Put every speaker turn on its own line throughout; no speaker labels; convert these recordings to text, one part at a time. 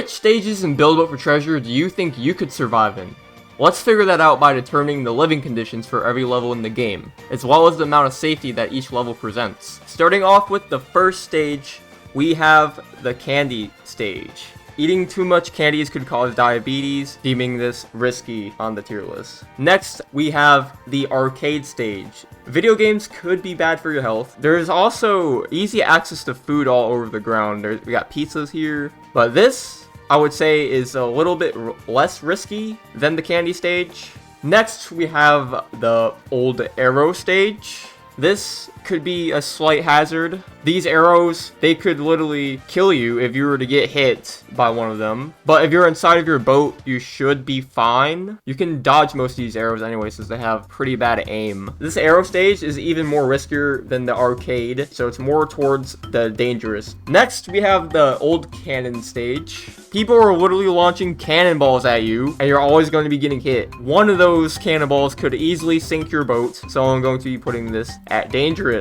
Which stages in Build Up for Treasure do you think you could survive in? Let's figure that out by determining the living conditions for every level in the game, as well as the amount of safety that each level presents. Starting off with the first stage, we have the candy stage. Eating too much candies could cause diabetes, deeming this risky on the tier list. Next, we have the arcade stage. Video games could be bad for your health. There's also easy access to food all over the ground. We got pizzas here, but this, I would say, is a little bit less risky than the candy stage. Next, we have the old arrow stage. This could be a slight hazard. These arrows, they could literally kill you if you were to get hit by one of them. But if you're inside of your boat, you should be fine. You can dodge most of these arrows anyway, since they have pretty bad aim. This arrow stage is even more riskier than the arcade, so it's more towards the dangerous. Next, we have the old cannon stage. People are literally launching cannonballs at you, and you're always going to be getting hit. One of those cannonballs could easily sink your boat, so I'm going to be putting this at dangerous.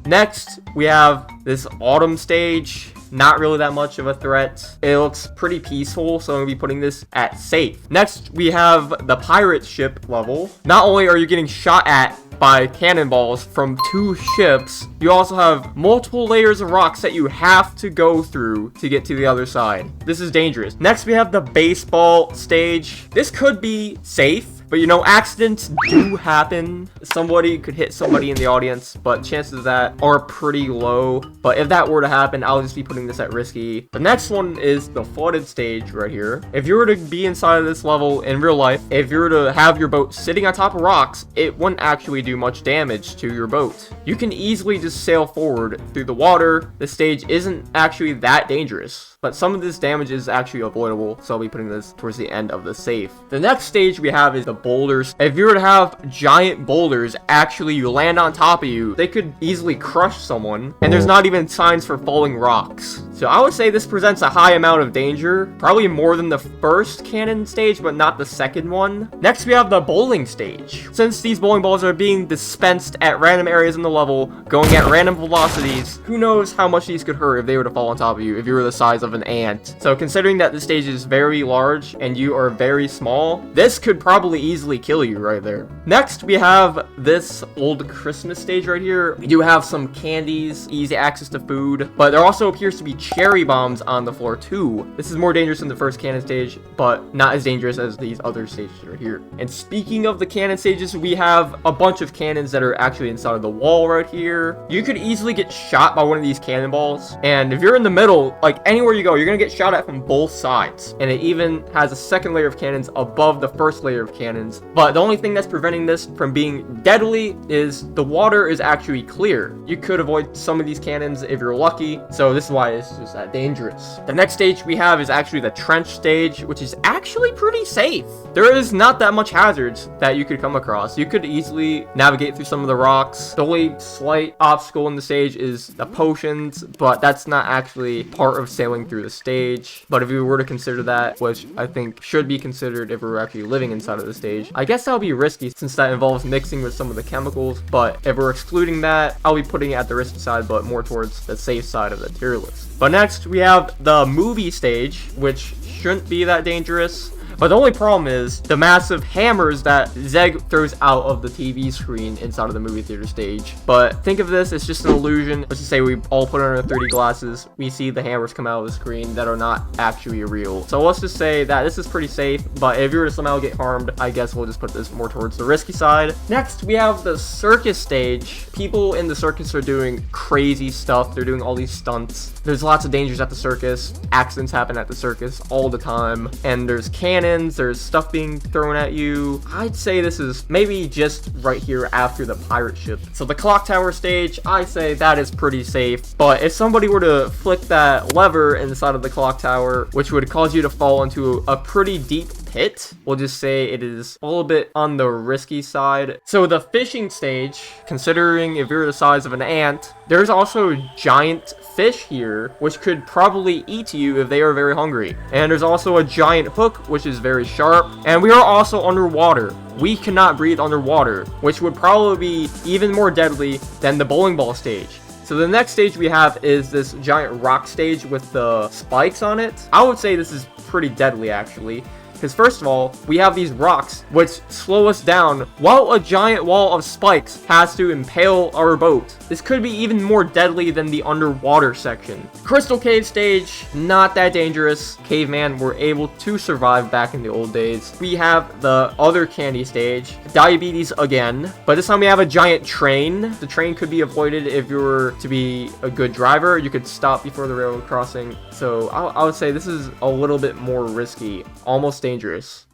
Next, we have this autumn stage. Not really that much of a threat. It looks pretty peaceful, so I'm going to be putting this at safe. Next, we have the pirate ship level. Not only are you getting shot at by cannonballs from 2 ships, you also have multiple layers of rocks that you have to go through to get to the other side. This is dangerous. Next, we have the baseball stage. This could be safe, but you know, accidents do happen. Somebody could hit somebody in the audience, but chances of that are pretty low. But if that were to happen, I'll just be putting this at risky. The next one is the flooded stage right here. If you were to be inside of this level in real life, if you were to have your boat sitting on top of rocks, it wouldn't actually do much damage to your boat. You can easily just sail forward through the water. This stage isn't actually that dangerous, but some of this damage is actually avoidable, so I'll be putting this towards the end of the safe. The next stage we have is the boulders. If you were to have giant boulders actually land on top of you, they could easily crush someone, and there's not even signs for falling rocks. So I would say this presents a high amount of danger, probably more than the first cannon stage, but not the second one. Next, we have the bowling stage. Since these bowling balls are being dispensed at random areas in the level, going at random velocities, who knows how much these could hurt if they were to fall on top of you, if you were the size of an ant. So considering that this stage is very large and you are very small, this could probably easily kill you right there. Next, we have this old Christmas stage right here. We do have some candies, easy access to food, but there also appears to be cherry bombs on the floor too. This is more dangerous than the first cannon stage, but not as dangerous as these other stages right here. And speaking of the cannon stages, we have a bunch of cannons that are actually inside of the wall right here. You could easily get shot by one of these cannonballs, and if you're in the middle, like anywhere you go, you're gonna get shot at from both sides. And it even has a second layer of cannons above the first layer of cannons. But the only thing that's preventing this from being deadly is the water is actually clear. You could avoid some of these cannons if you're lucky, so this is why it's just that dangerous. The next stage we have is actually the trench stage, which is actually pretty safe. There is not that much hazards that you could come across. You could easily navigate through some of the rocks. The only slight obstacle in the stage is the potions, but that's not actually part of sailing through the stage. But if you were to consider that, which I think should be considered if we're actually living inside of the stage, I guess that would be risky since that involves mixing with some of the chemicals. But if we're excluding that, I'll be putting it at the risky side, but more towards the safe side of the tier list. But next, we have the movie stage, which shouldn't be that dangerous. But the only problem is the massive hammers that Zeg throws out of the TV screen inside of the movie theater stage. But think of this as just an illusion. Let's just say we all put on our 3D glasses. We see the hammers come out of the screen that are not actually real. So let's just say that this is pretty safe. But if you were to somehow get harmed, I guess we'll just put this more towards the risky side. Next, we have the circus stage. People in the circus are doing crazy stuff. They're doing all these stunts. There's lots of dangers at the circus. Accidents happen at the circus all the time. And there's cannons, there's stuff being thrown at you. I'd say this is maybe just right here after the pirate ship. So the clock tower stage, I say that is pretty safe. But if somebody were to flick that lever inside of the clock tower, which would cause you to fall into a pretty deep pit, we'll just say it is a little bit on the risky side. So the fishing stage, considering if you're the size of an ant, there's also giant fish here, which could probably eat you if they are very hungry. And there's also a giant hook, which is very sharp. And we are also underwater. We cannot breathe underwater, which would probably be even more deadly than the bowling ball stage. So the next stage we have is this giant rock stage with the spikes on it. I would say this is pretty deadly actually. Because first of all, we have these rocks which slow us down while a giant wall of spikes has to impale our boat. This could be even more deadly than the underwater section. Crystal Cave stage, not that dangerous. Caveman were able to survive back in the old days. We have the other candy stage, diabetes again, but this time we have a giant train. The train could be avoided if you were to be a good driver. You could stop before the railroad crossing. So I would say this is a little bit more risky, almost dangerous.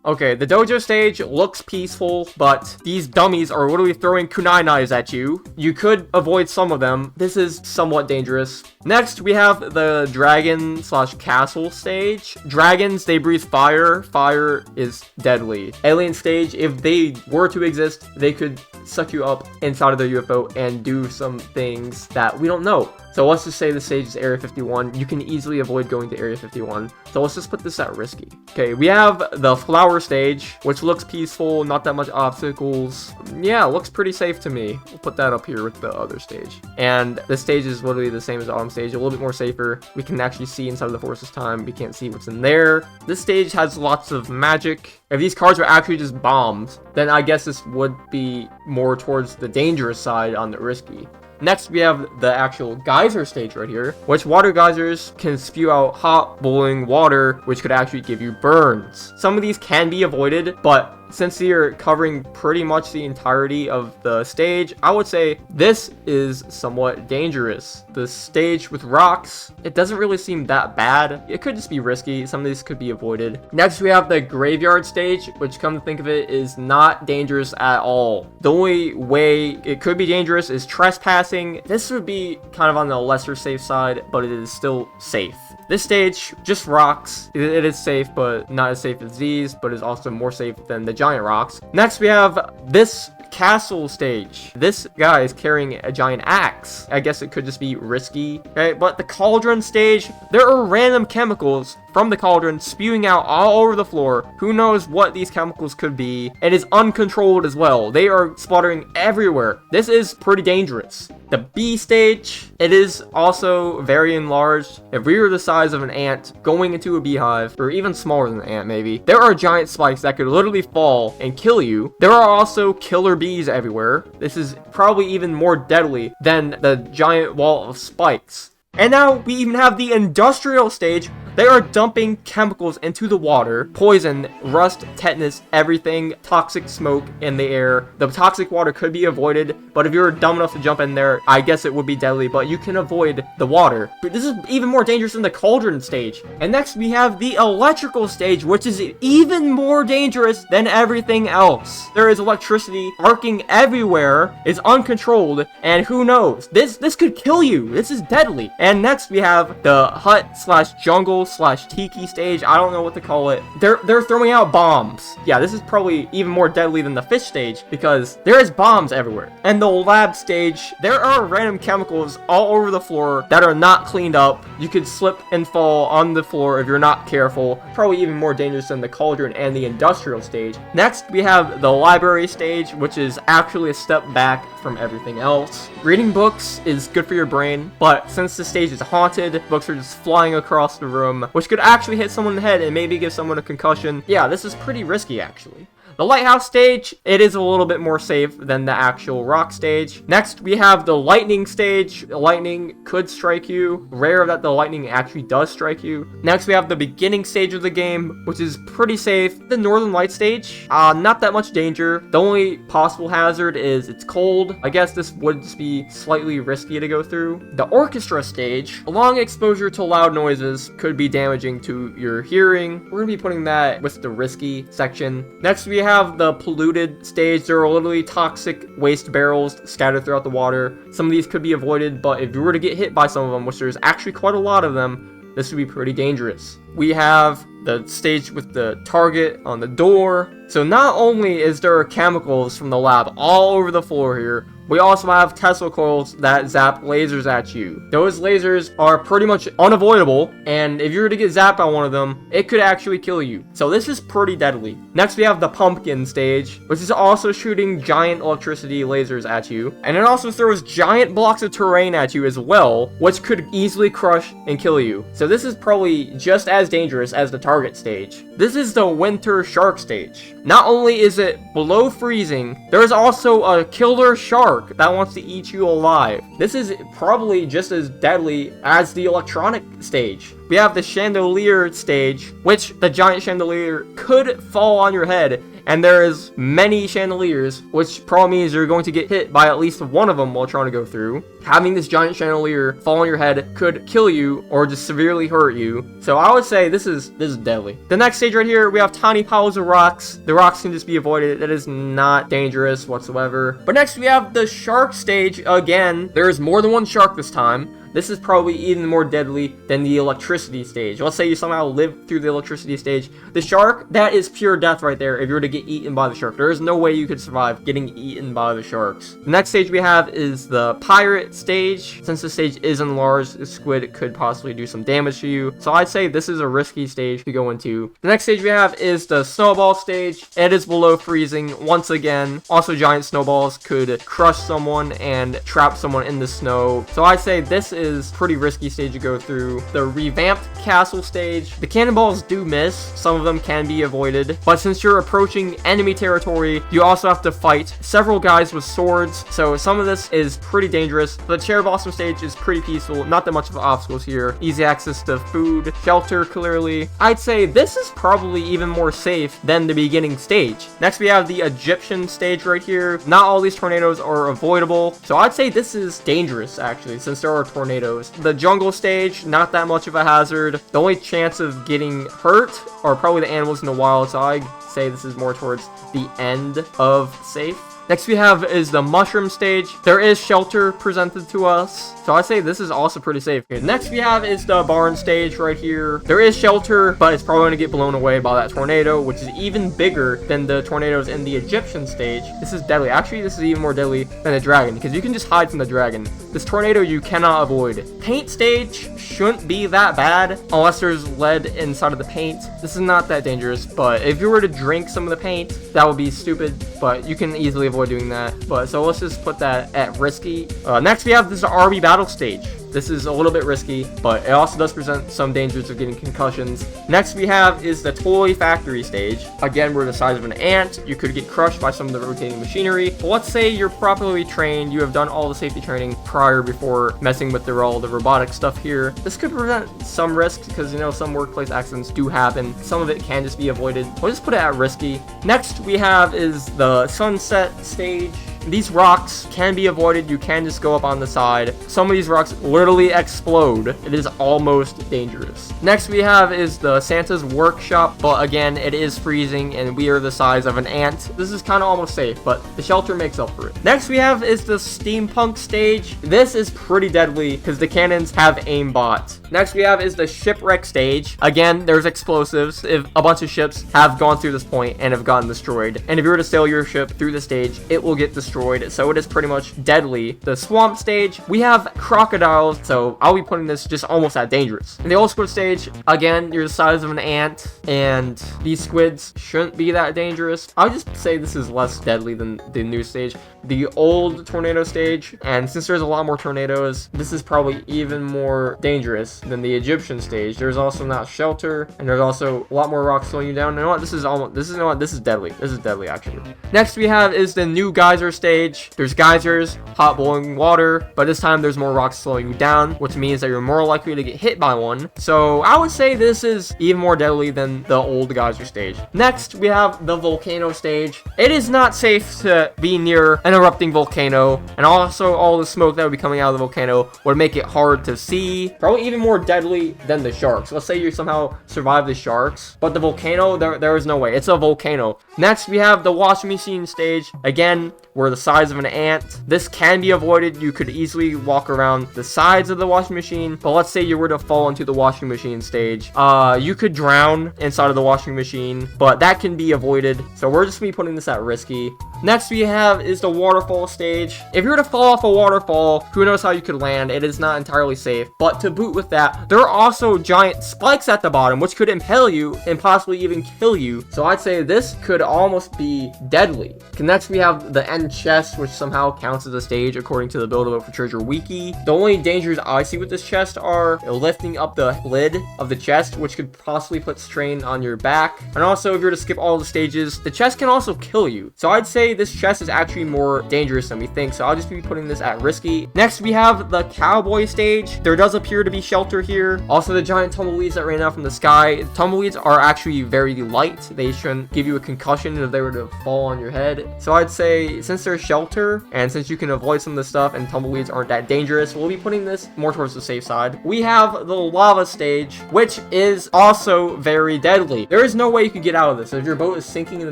Okay, the dojo stage looks peaceful, but these dummies are literally throwing kunai knives at you. You could avoid some of them. This is somewhat dangerous. Next, we have the dragon/castle stage. Dragons, they breathe fire. Fire is deadly. Alien stage, if they were to exist, they could suck you up inside of the UFO and do some things that we don't know. So let's just say the stage is Area 51. You can easily avoid going to Area 51. So let's just put this at risky. Okay, we have the flower stage, which looks peaceful, not that much obstacles. Yeah, looks pretty safe to me. We'll put that up here with the other stage. And the stage is literally the same as the autumn stage, a little bit more safer. We can actually see inside of the forest this time. We can't see what's in there. This stage has lots of magic. If these cards were actually just bombs, then I guess this would be more towards the dangerous side on the risky. Next, we have the actual geyser stage right here, which water geysers can spew out hot, boiling water, which could actually give you burns. Some of these can be avoided, but since you're covering pretty much the entirety of the stage, I would say this is somewhat dangerous. The stage with rocks, it doesn't really seem that bad. It could just be risky. Some of these could be avoided. Next, we have the graveyard stage, which, come to think of it, is not dangerous at all. The only way it could be dangerous is trespassing. This would be kind of on the lesser safe side, but it is still safe. This stage, just rocks. It is safe, but not as safe as these, but is also more safe than the giant rocks. Next, we have this castle stage. This guy is carrying a giant axe. I guess it could just be risky. Okay, but the cauldron stage, there are random chemicals from the cauldron spewing out all over the floor. Who knows what these chemicals could be? It is uncontrolled as well. They are splattering everywhere. This is pretty dangerous. The B stage, it is also very enlarged. If we were the size of an ant going into a beehive, or even smaller than an ant maybe, there are giant spikes that could literally fall and kill you. There are also killer bees everywhere. This is probably even more deadly than the giant wall of spikes. And now we even have the industrial stage. They are dumping chemicals into the water, poison, rust, tetanus, everything, toxic smoke in the air. The toxic water could be avoided, but if you're dumb enough to jump in there, I guess it would be deadly, but you can avoid the water. But this is even more dangerous than the cauldron stage. And next we have the electrical stage, which is even more dangerous than everything else. There is electricity arcing everywhere, it's uncontrolled, and who knows? This could kill you. This is deadly. And next we have the hut/jungle/tiki stage. I don't know what to call it. They're throwing out bombs. Yeah, this is probably even more deadly than the fish stage because there is bombs everywhere. And the lab stage, there are random chemicals all over the floor that are not cleaned up. You could slip and fall on the floor if you're not careful. Probably even more dangerous than the cauldron and the industrial stage. Next, we have the library stage, which is actually a step back from everything else. Reading books is good for your brain, but since the stage is haunted, books are just flying across the room, which could actually hit someone in the head and maybe give someone a concussion. Yeah, this is pretty risky actually. The lighthouse stage, it is a little bit more safe than the actual rock stage. Next, we have the lightning stage. Lightning could strike you. Rare that the lightning actually does strike you. Next, we have the beginning stage of the game, which is pretty safe. The northern light stage, not that much danger. The only possible hazard is it's cold. I guess this would just be slightly risky to go through. The orchestra stage, long exposure to loud noises could be damaging to your hearing. We're gonna be putting that with the risky section. Next, we have the polluted stage. There are literally toxic waste barrels scattered throughout the water. Some of these could be avoided, but if you were to get hit by some of them, which there's actually quite a lot of them, this would be pretty dangerous. We have the stage with the target on the door. So not only is there chemicals from the lab all over the floor here, We also have Tesla coils that zap lasers at you. Those lasers are pretty much unavoidable, and if you were to get zapped by one of them, it could actually kill you. So this is pretty deadly. Next, we have the pumpkin stage, which is also shooting giant electricity lasers at you. And it also throws giant blocks of terrain at you as well, which could easily crush and kill you. So this is probably just as dangerous as the target stage. This is the winter shark stage. Not only is it below freezing, there's also a killer shark that wants to eat you alive. This is probably just as deadly as the electronic stage. We have the chandelier stage, which the giant chandelier could fall on your head, and there is many chandeliers, which probably means you're going to get hit by at least one of them while trying to go through. Having this giant chandelier fall on your head could kill you or just severely hurt you. So I would say this is deadly. The next stage right here, we have tiny piles of rocks. The rocks can just be avoided. It is not dangerous whatsoever. But next we have the shark stage again. There is more than one shark this time. This is probably even more deadly than the electricity stage. Let's say you somehow live through the electricity stage. The shark, that is pure death right there if you were to get eaten by the shark. There is no way you could survive getting eaten by the sharks. The next stage we have is the pirate stage. Since this stage is enlarged, the squid could possibly do some damage to you. So I'd say this is a risky stage to go into. The next stage we have is the snowball stage. It is below freezing once again. Also, giant snowballs could crush someone and trap someone in the snow. So I'd say this is pretty risky stage to go through. The revamped castle stage, the cannonballs do miss. Some of them can be avoided, but since you're approaching enemy territory, you also have to fight several guys with swords, so some of this is pretty dangerous. The cherry blossom stage is pretty peaceful, not that much of obstacles here. Easy access to food, shelter clearly. I'd say this is probably even more safe than the beginning stage. Next we have the Egyptian stage right here. Not all these tornadoes are avoidable, so I'd say this is dangerous actually, since there are tornadoes. The jungle stage, not that much of a hazard. The only chance of getting hurt are probably the animals in the wild, so I'd say this is more towards the end of safe. Next we have is the mushroom stage. There is shelter presented to us, so I say this is also pretty safe. Okay, next we have is the barn stage right here. There is shelter, but it's probably going to get blown away by that tornado, which is even bigger than the tornadoes in the Egyptian stage. This is deadly. Actually, this is even more deadly than the dragon, because you can just hide from the dragon. This tornado you cannot avoid. Paint stage shouldn't be that bad, unless there's lead inside of the paint. This is not that dangerous, but if you were to drink some of the paint, that would be stupid, but you can easily avoid doing that. But so let's just put that at risky. Next we have this RB battle stage. This is a little bit risky, but it also does present some dangers of getting concussions. Next we have is the toy factory stage. Again, we're the size of an ant. You could get crushed by some of the rotating machinery. But let's say you're properly trained, you have done all the safety training prior before messing with all the robotic stuff here. This could prevent some risks because, you know, some workplace accidents do happen. Some of it can just be avoided. We'll just put it at risky. Next we have is the sunset stage. These rocks can be avoided. You can just go up on the side. Some of these rocks literally explode. It is almost dangerous. Next we have is the Santa's workshop, but again, it is freezing and we are the size of an ant. This is kind of almost safe, but the shelter makes up for it. Next we have is the steampunk stage. This is pretty deadly because the cannons have aimbot. Next we have is the shipwreck stage. Again, there's explosives if a bunch of ships have gone through this point and have gotten destroyed. And if you were to sail your ship through the stage, it will get destroyed. So it is pretty much deadly. The swamp stage, we have crocodiles, so I'll be putting this just almost that dangerous. In the old squid stage, again, you're the size of an ant, and these squids shouldn't be that dangerous. I'll just say this is less deadly than the new stage. The old tornado stage, and since there's a lot more tornadoes, this is probably even more dangerous than the Egyptian stage. There's also not shelter, and there's also a lot more rocks slowing you down. You know what? This is deadly. This is deadly actually. Next we have is the new geyser stage. There's geysers, hot boiling water, but this time there's more rocks slowing you down, which means that you're more likely to get hit by one. So I would say this is even more deadly than the old geyser stage. Next we have the volcano stage. It is not safe to be near an erupting volcano, and also all the smoke that would be coming out of the volcano would make it hard to see. Probably even more deadly than the sharks. Let's say you somehow survive the sharks, but the volcano, there is no way. It's a volcano. Next we have the washing machine stage. Again, we're the size of an ant. This can be avoided. You could easily walk around the sides of the washing machine, but let's say you were to fall into the washing machine stage. You could drown inside of the washing machine, but that can be avoided. So we're just gonna be putting this at risky. Next we have is the waterfall stage. If you were to fall off a waterfall, who knows how you could land. It is not entirely safe. But to boot with that, there are also giant spikes at the bottom, which could impale you and possibly even kill you. So I'd say this could almost be deadly. Next we have the end chest, which somehow counts as a stage according to the Build-A-Boat for Treasure wiki. The only dangers I see with this chest are lifting up the lid of the chest, which could possibly put strain on your back. And also, if you're to skip all the stages, the chest can also kill you. So I'd say this chest is actually more dangerous than we think. So I'll just be putting this at risky. Next, we have the cowboy stage. There does appear to be shelter here. Also, the giant tumbleweeds that rain out from the sky. Tumbleweeds are actually very light. They shouldn't give you a concussion if they were to fall on your head. So I'd say since there's shelter and since you can avoid some of the stuff and tumbleweeds aren't that dangerous, we'll be putting this more towards the safe side. We have the lava stage, which is also very deadly. There is no way you can get out of this. If your boat is sinking in the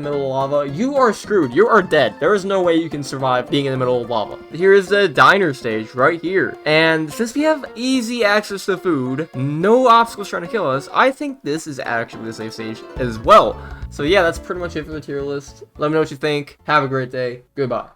middle of lava, you are screwed. You are dead. There is no way you can survive being in the middle of lava. Here is the diner stage right here. And since we have easy access to food, no obstacles trying to kill us, I think this is actually the safe stage as well. So yeah, that's pretty much it for the tier list. Let me know what you think. Have a great day. Goodbye.